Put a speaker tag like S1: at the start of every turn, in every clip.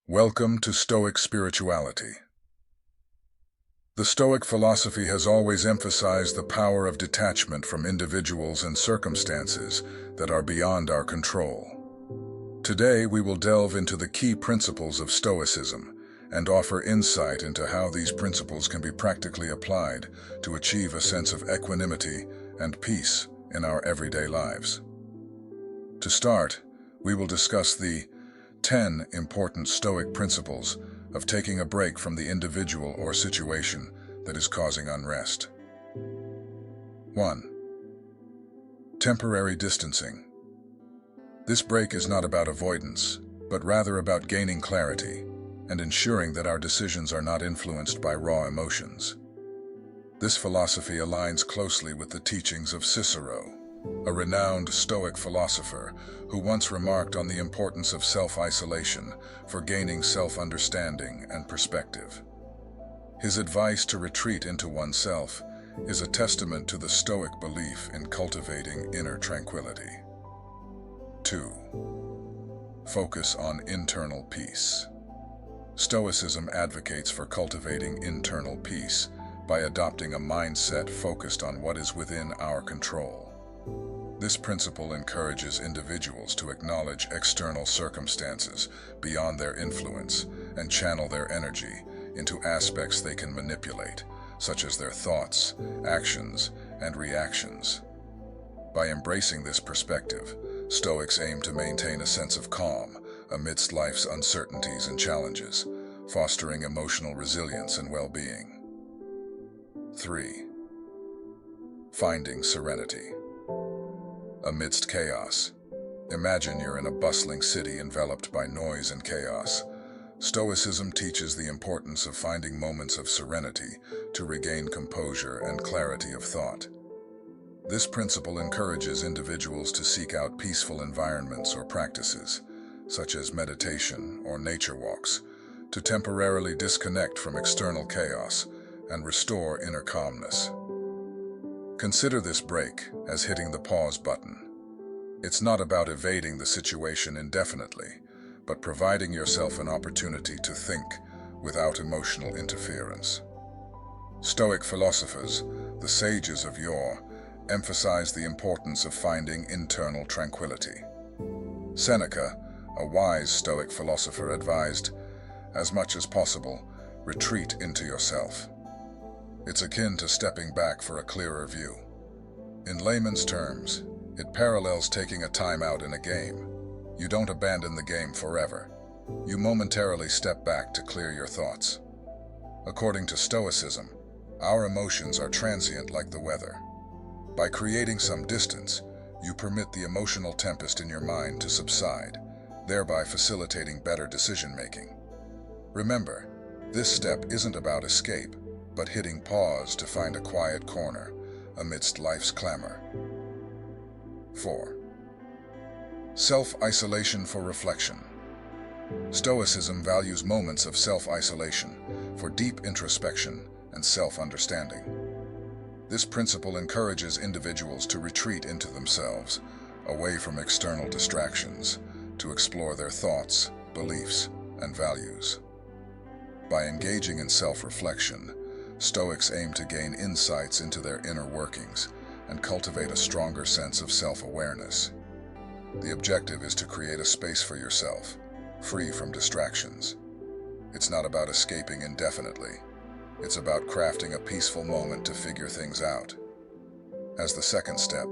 S1: Welcome to Stoic spirituality. The Stoic philosophy has always emphasized the power of detachment from individuals and circumstances that are beyond our control. Today, we will delve into the key principles of Stoicism and offer insight into how these principles can be practically applied to achieve a sense of equanimity and peace in our everyday lives. To start, we will discuss the 10 important Stoic principles of taking a break from the individual or situation that is causing unrest. 1. Temporary distancing. This break is not about avoidance, but rather about gaining clarity and ensuring that our decisions are not influenced by raw emotions. This philosophy aligns closely with the teachings of Cicero, a renowned Stoic philosopher who once remarked on the importance of self-isolation for gaining self-understanding and perspective. His advice to retreat into oneself is a testament to the Stoic belief in cultivating inner tranquility. 2. Focus on internal peace. Stoicism advocates for cultivating internal peace by adopting a mindset focused on what is within our control. This principle encourages individuals to acknowledge external circumstances beyond their influence and channel their energy into aspects they can manipulate, such as their thoughts, actions, and reactions. By embracing this perspective, Stoics aim to maintain a sense of calm amidst life's uncertainties and challenges, fostering emotional resilience and well-being. 3. Finding serenity. Amidst chaos. Imagine you're in a bustling city enveloped by noise and chaos. Stoicism teaches the importance of finding moments of serenity to regain composure and clarity of thought. This principle encourages individuals to seek out peaceful environments or practices, such as meditation or nature walks, to temporarily disconnect from external chaos and restore inner calmness. Consider this break as hitting the pause button. It's not about evading the situation indefinitely, but providing yourself an opportunity to think without emotional interference. Stoic philosophers, the sages of yore, emphasize the importance of finding internal tranquility. Seneca, a wise Stoic philosopher, advised, as much as possible, retreat into yourself. It's akin to stepping back for a clearer view. In layman's terms, it parallels taking a time out in a game. You don't abandon the game forever. You momentarily step back to clear your thoughts. According to Stoicism, our emotions are transient like the weather. By creating some distance, you permit the emotional tempest in your mind to subside, thereby facilitating better decision-making. Remember, this step isn't about escape, but hitting pause to find a quiet corner amidst life's clamor. 4. Self-isolation for reflection. Stoicism values moments of self-isolation for deep introspection and self-understanding. This principle encourages individuals to retreat into themselves, away from external distractions, to explore their thoughts, beliefs, and values. By engaging in self-reflection, Stoics aim to gain insights into their inner workings and cultivate a stronger sense of self-awareness. The objective is to create a space for yourself, free from distractions. It's not about escaping indefinitely. It's about crafting a peaceful moment to figure things out. As the second step,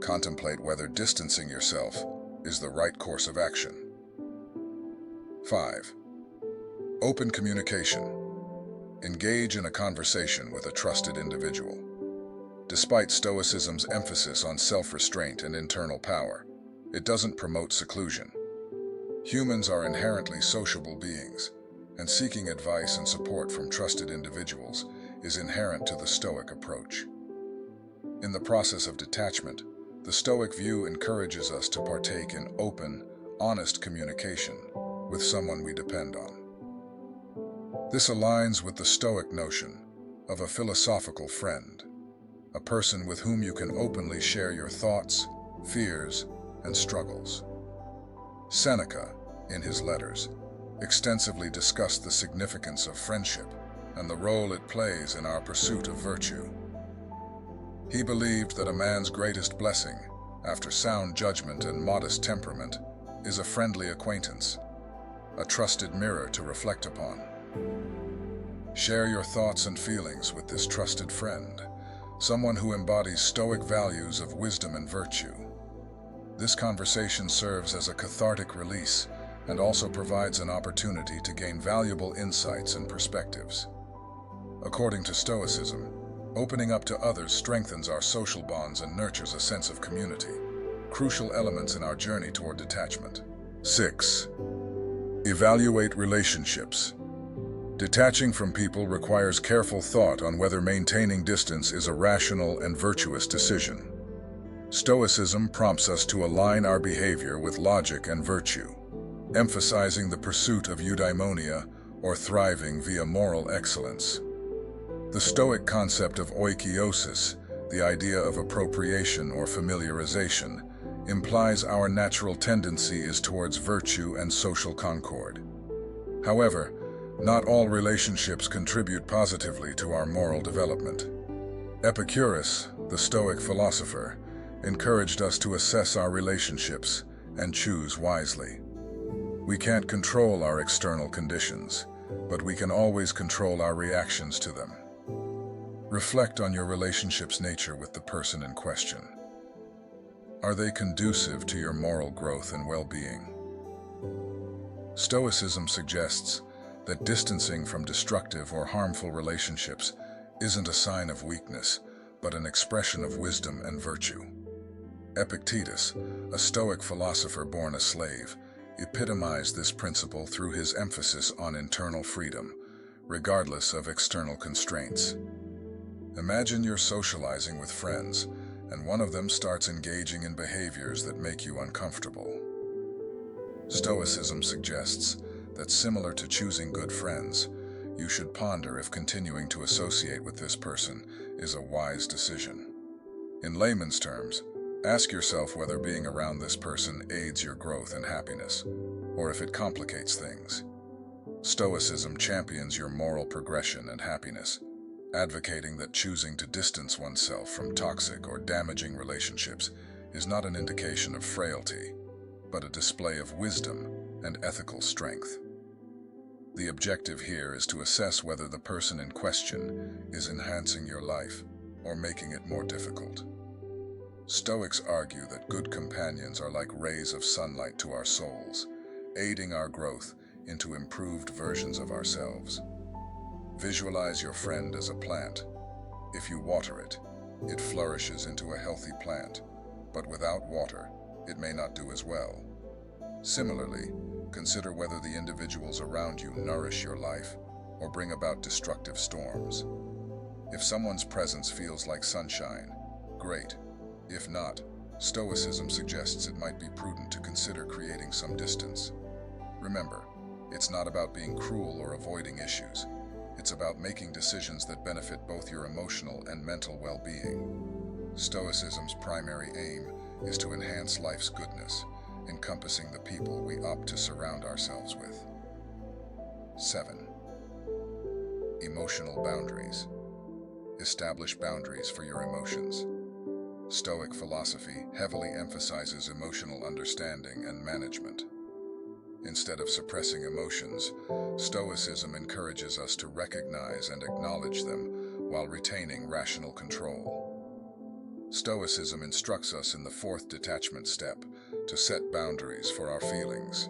S1: contemplate whether distancing yourself is the right course of action. 5. Open communication. Engage in a conversation with a trusted individual. Despite Stoicism's emphasis on self-restraint and internal power, it doesn't promote seclusion. Humans are inherently sociable beings, and seeking advice and support from trusted individuals is inherent to the Stoic approach. In the process of detachment, the Stoic view encourages us to partake in open, honest communication with someone we depend on. This aligns with the Stoic notion of a philosophical friend, a person with whom you can openly share your thoughts, fears, and struggles. Seneca, in his letters, extensively discussed the significance of friendship and the role it plays in our pursuit of virtue. He believed that a man's greatest blessing, after sound judgment and modest temperament, is a friendly acquaintance, a trusted mirror to reflect upon. Share your thoughts and feelings with this trusted friend, someone who embodies Stoic values of wisdom and virtue. This conversation serves as a cathartic release and also provides an opportunity to gain valuable insights and perspectives. According to Stoicism, opening up to others strengthens our social bonds and nurtures a sense of community, crucial elements in our journey toward detachment. 6. Evaluate relationships. Detaching from people requires careful thought on whether maintaining distance is a rational and virtuous decision. Stoicism prompts us to align our behavior with logic and virtue, emphasizing the pursuit of eudaimonia, or thriving via moral excellence. The Stoic concept of oikeiosis, the idea of appropriation or familiarization, implies our natural tendency is towards virtue and social concord. However, not all relationships contribute positively to our moral development. Epicurus, the Stoic philosopher, encouraged us to assess our relationships and choose wisely. We can't control our external conditions, but we can always control our reactions to them. Reflect on your relationship's nature with the person in question. Are they conducive to your moral growth and well-being? Stoicism suggests that distancing from destructive or harmful relationships isn't a sign of weakness, but an expression of wisdom and virtue. Epictetus, a Stoic philosopher born a slave, epitomized this principle through his emphasis on internal freedom, regardless of external constraints. Imagine you're socializing with friends, and one of them starts engaging in behaviors that make you uncomfortable. Stoicism suggests that, similar to choosing good friends, you should ponder if continuing to associate with this person is a wise decision. In layman's terms, ask yourself whether being around this person aids your growth and happiness, or if it complicates things. Stoicism champions your moral progression and happiness, advocating that choosing to distance oneself from toxic or damaging relationships is not an indication of frailty, but a display of wisdom and ethical strength. The objective here is to assess whether the person in question is enhancing your life or making it more difficult. Stoics argue that good companions are like rays of sunlight to our souls, aiding our growth into improved versions of ourselves. Visualize your friend as a plant. If you water it, it flourishes into a healthy plant, but without water, it may not do as well. Similarly, consider whether the individuals around you nourish your life or bring about destructive storms. If someone's presence feels like sunshine, great. If not, Stoicism suggests it might be prudent to consider creating some distance. Remember, it's not about being cruel or avoiding issues. It's about making decisions that benefit both your emotional and mental well-being. Stoicism's primary aim is to enhance life's goodness, encompassing the people we opt to surround ourselves with. 7. Emotional boundaries. Establish boundaries for your emotions. Stoic philosophy heavily emphasizes emotional understanding and management. Instead of suppressing emotions, Stoicism encourages us to recognize and acknowledge them while retaining rational control. Stoicism instructs us in the fourth detachment step to set boundaries for our feelings.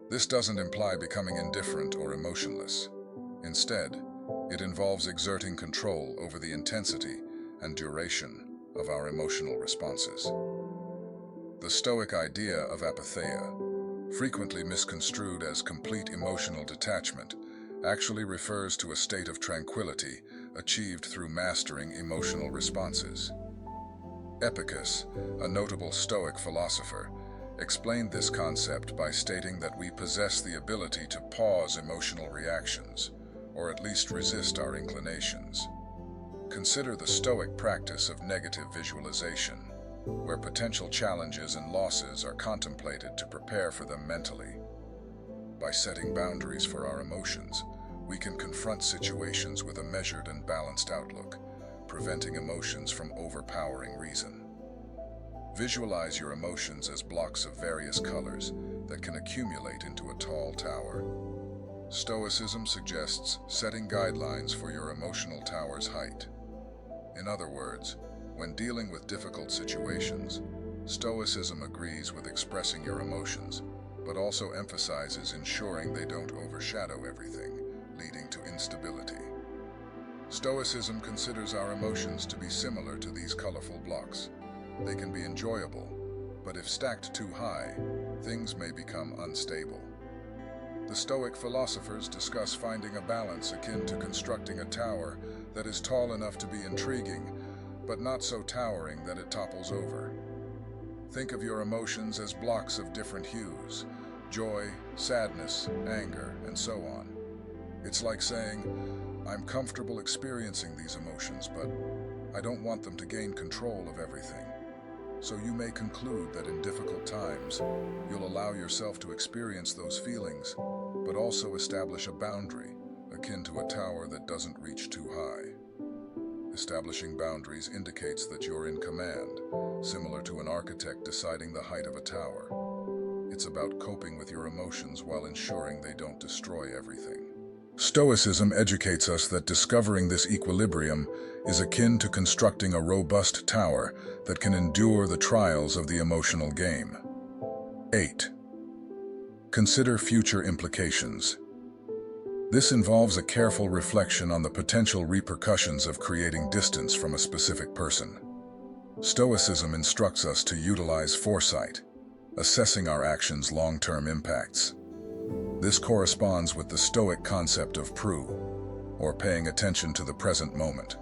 S1: This doesn't imply becoming indifferent or emotionless. Instead, it involves exerting control over the intensity and duration of our emotional responses. The Stoic idea of apatheia, frequently misconstrued as complete emotional detachment, actually refers to a state of tranquility achieved through mastering emotional responses. Epicurus, a notable Stoic philosopher, explained this concept by stating that we possess the ability to pause emotional reactions, or at least resist our inclinations. Consider the Stoic practice of negative visualization, where potential challenges and losses are contemplated to prepare for them mentally. By setting boundaries for our emotions, we can confront situations with a measured and balanced outlook, preventing emotions from overpowering reason. Visualize your emotions as blocks of various colors that can accumulate into a tall tower. Stoicism suggests setting guidelines for your emotional tower's height. In other words, when dealing with difficult situations, Stoicism agrees with expressing your emotions, but also emphasizes ensuring they don't overshadow everything, leading to instability. Stoicism considers our emotions to be similar to these colorful blocks. They can be enjoyable, but if stacked too high, things may become unstable. The Stoic philosophers discuss finding a balance akin to constructing a tower that is tall enough to be intriguing, but not so towering that it topples over. Think of your emotions as blocks of different hues: joy, sadness, anger, and so on. It's like saying, I'm comfortable experiencing these emotions, but I don't want them to gain control of everything. So you may conclude that in difficult times, you'll allow yourself to experience those feelings, but also establish a boundary, akin to a tower that doesn't reach too high. Establishing boundaries indicates that you're in command, similar to an architect deciding the height of a tower. It's about coping with your emotions while ensuring they don't destroy everything. Stoicism educates us that discovering this equilibrium is akin to constructing a robust tower that can endure the trials of the emotional game. 8. Consider future implications. This involves a careful reflection on the potential repercussions of creating distance from a specific person. Stoicism instructs us to utilize foresight, assessing our actions' long-term impacts. This corresponds with the Stoic concept of pru, or paying attention to the present moment.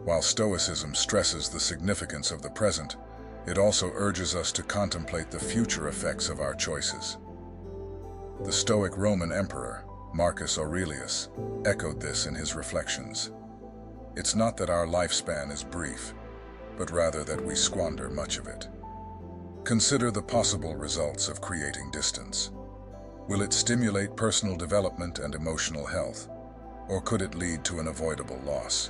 S1: While Stoicism stresses the significance of the present, it also urges us to contemplate the future effects of our choices. The Stoic Roman emperor, Marcus Aurelius, echoed this in his reflections. It's not that our lifespan is brief, but rather that we squander much of it. Consider the possible results of creating distance. Will it stimulate personal development and emotional health, or could it lead to an avoidable loss?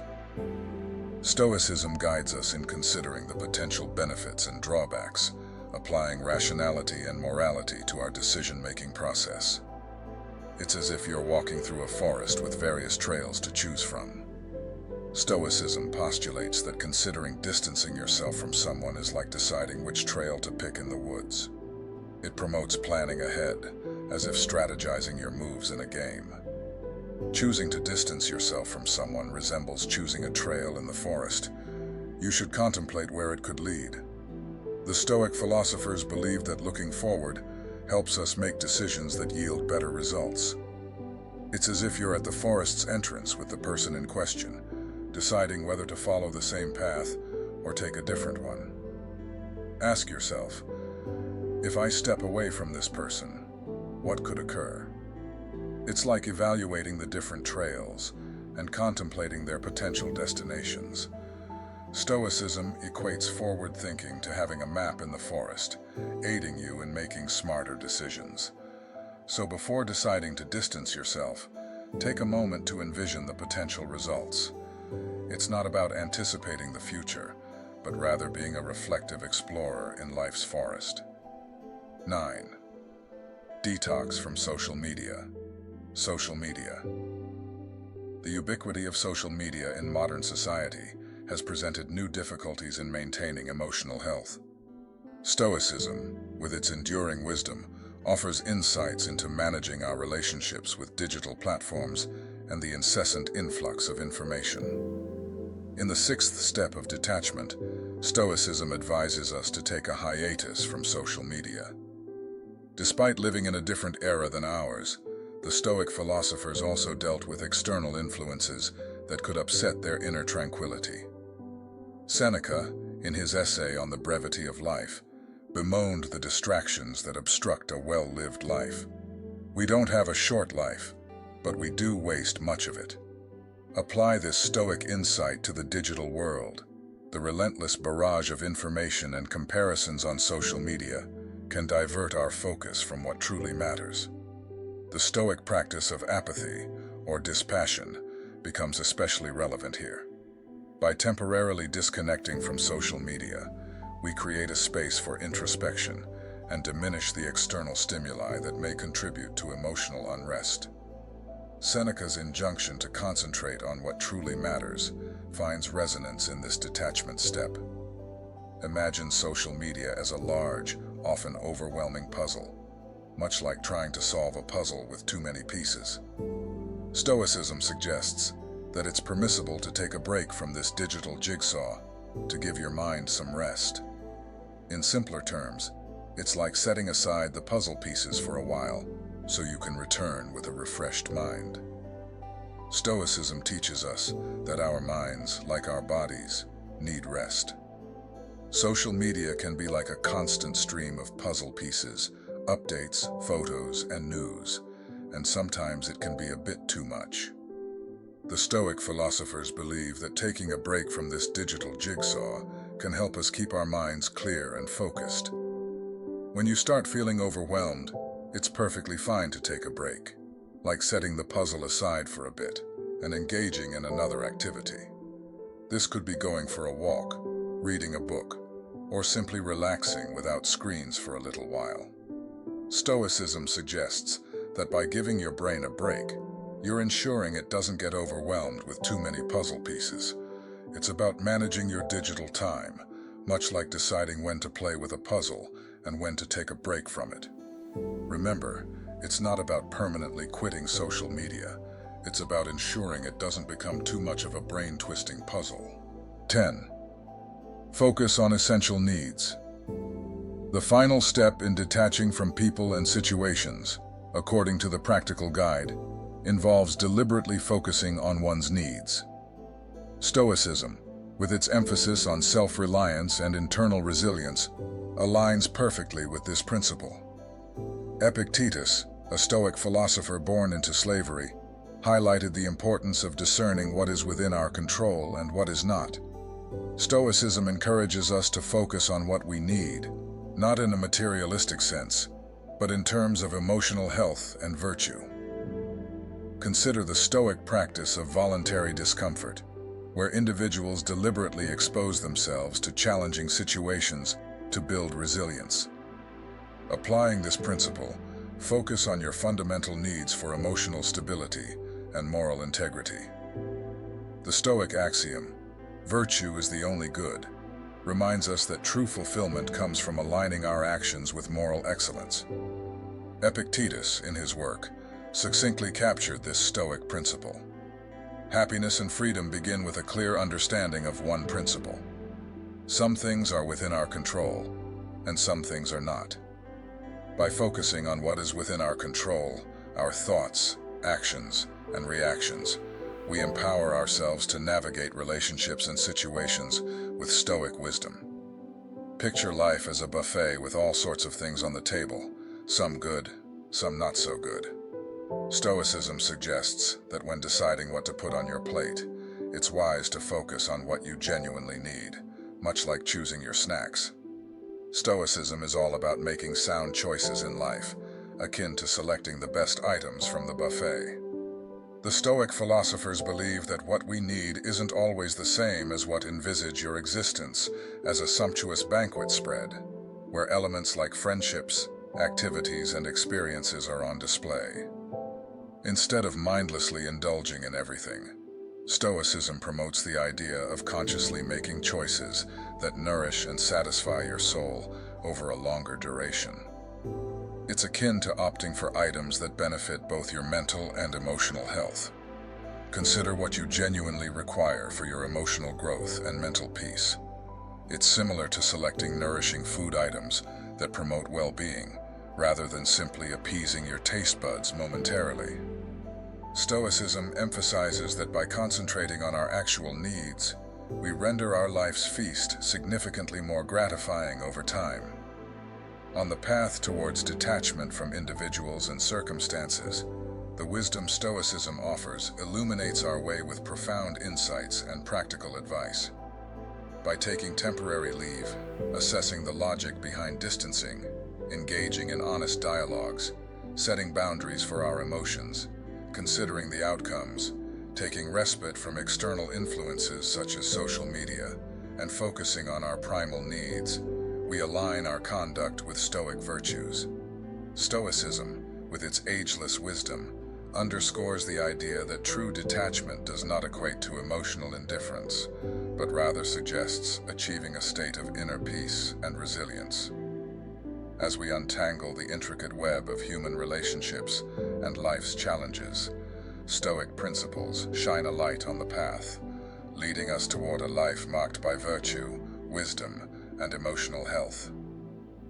S1: Stoicism guides us in considering the potential benefits and drawbacks, applying rationality and morality to our decision-making process. It's as if you're walking through a forest with various trails to choose from. Stoicism postulates that considering distancing yourself from someone is like deciding which trail to pick in the woods. It promotes planning ahead, as if strategizing your moves in a game. Choosing to distance yourself from someone resembles choosing a trail in the forest. You should contemplate where it could lead. The Stoic philosophers believe that looking forward helps us make decisions that yield better results. It's as if you're at the forest's entrance with the person in question, deciding whether to follow the same path or take a different one. Ask yourself, if I step away from this person, what could occur? It's like evaluating the different trails and contemplating their potential destinations. Stoicism equates forward thinking to having a map in the forest, aiding you in making smarter decisions. So before deciding to distance yourself, take a moment to envision the potential results. It's not about anticipating the future, but rather being a reflective explorer in life's forest. 9. Detox from social media. Social media. The ubiquity of social media in modern society has presented new difficulties in maintaining emotional health. Stoicism, with its enduring wisdom, offers insights into managing our relationships with digital platforms and the incessant influx of information. In the 6th step of detachment, Stoicism advises us to take a hiatus from social media. Despite living in a different era than ours, the Stoic philosophers also dealt with external influences that could upset their inner tranquility. Seneca, in his essay on the brevity of life, bemoaned the distractions that obstruct a well-lived life. We don't have a short life, but we do waste much of it. Apply this Stoic insight to the digital world. The relentless barrage of information and comparisons on social media can divert our focus from what truly matters. The Stoic practice of apathy, or dispassion, becomes especially relevant here. By temporarily disconnecting from social media, we create a space for introspection and diminish the external stimuli that may contribute to emotional unrest. Seneca's injunction to concentrate on what truly matters finds resonance in this detachment step. Imagine social media as a large, often overwhelming puzzle, much like trying to solve a puzzle with too many pieces. Stoicism suggests that it's permissible to take a break from this digital jigsaw to give your mind some rest. In simpler terms, it's like setting aside the puzzle pieces for a while so you can return with a refreshed mind. Stoicism teaches us that our minds, like our bodies, need rest. Social media can be like a constant stream of puzzle pieces, updates, photos, and news, and sometimes it can be a bit too much. The Stoic philosophers believe that taking a break from this digital jigsaw can help us keep our minds clear and focused. When you start feeling overwhelmed, it's perfectly fine to take a break, like setting the puzzle aside for a bit and engaging in another activity. This could be going for a walk, reading a book, or simply relaxing without screens for a little while. Stoicism suggests that by giving your brain a break, you're ensuring it doesn't get overwhelmed with too many puzzle pieces. It's about managing your digital time, much like deciding when to play with a puzzle and when to take a break from it. Remember, it's not about permanently quitting social media. It's about ensuring it doesn't become too much of a brain-twisting puzzle. 10. Focus on essential needs. The final step in detaching from people and situations, according to the Practical Guide, involves deliberately focusing on one's needs. Stoicism, with its emphasis on self-reliance and internal resilience, aligns perfectly with this principle. Epictetus, a Stoic philosopher born into slavery, highlighted the importance of discerning what is within our control and what is not. Stoicism encourages us to focus on what we need, not in a materialistic sense, but in terms of emotional health and virtue. Consider the Stoic practice of voluntary discomfort, where individuals deliberately expose themselves to challenging situations to build resilience. Applying this principle, focus on your fundamental needs for emotional stability and moral integrity. The Stoic axiom, "Virtue is the only good," reminds us that true fulfillment comes from aligning our actions with moral excellence. Epictetus, in his work, succinctly captured this Stoic principle. Happiness and freedom begin with a clear understanding of one principle. Some things are within our control, and some things are not. By focusing on what is within our control, our thoughts, actions, and reactions, we empower ourselves to navigate relationships and situations with Stoic wisdom. Picture life as a buffet with all sorts of things on the table, some good, some not so good. Stoicism suggests that when deciding what to put on your plate, it's wise to focus on what you genuinely need, much like choosing your snacks. Stoicism is all about making sound choices in life, akin to selecting the best items from the buffet. The Stoic philosophers believe that what we need isn't always the same as what envisage your existence as a sumptuous banquet spread, where elements like friendships, activities, and experiences are on display. Instead of mindlessly indulging in everything, Stoicism promotes the idea of consciously making choices that nourish and satisfy your soul over a longer duration. It's akin to opting for items that benefit both your mental and emotional health. Consider what you genuinely require for your emotional growth and mental peace. It's similar to selecting nourishing food items that promote well-being, rather than simply appeasing your taste buds momentarily. Stoicism emphasizes that by concentrating on our actual needs, we render our life's feast significantly more gratifying over time. On the path towards detachment from individuals and circumstances, the wisdom Stoicism offers illuminates our way with profound insights and practical advice. By taking temporary leave, assessing the logic behind distancing, engaging in honest dialogues, setting boundaries for our emotions, considering the outcomes, taking respite from external influences such as social media, and focusing on our primal needs, we align our conduct with Stoic virtues. Stoicism, with its ageless wisdom, underscores the idea that true detachment does not equate to emotional indifference, but rather suggests achieving a state of inner peace and resilience. As we untangle the intricate web of human relationships and life's challenges, Stoic principles shine a light on the path, leading us toward a life marked by virtue, wisdom, and emotional health.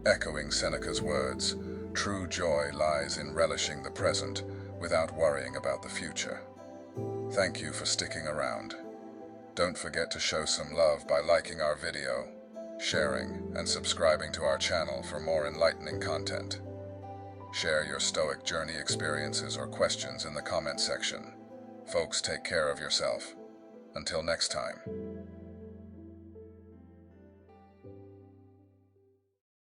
S1: Echoing Seneca's words, true joy lies in relishing the present without worrying about the future. Thank you for sticking around. Don't forget to show some love by liking our video, sharing, and subscribing to our channel for more enlightening content. Share your Stoic journey experiences or questions in the comment section. Folks, take care of yourself. Until next time.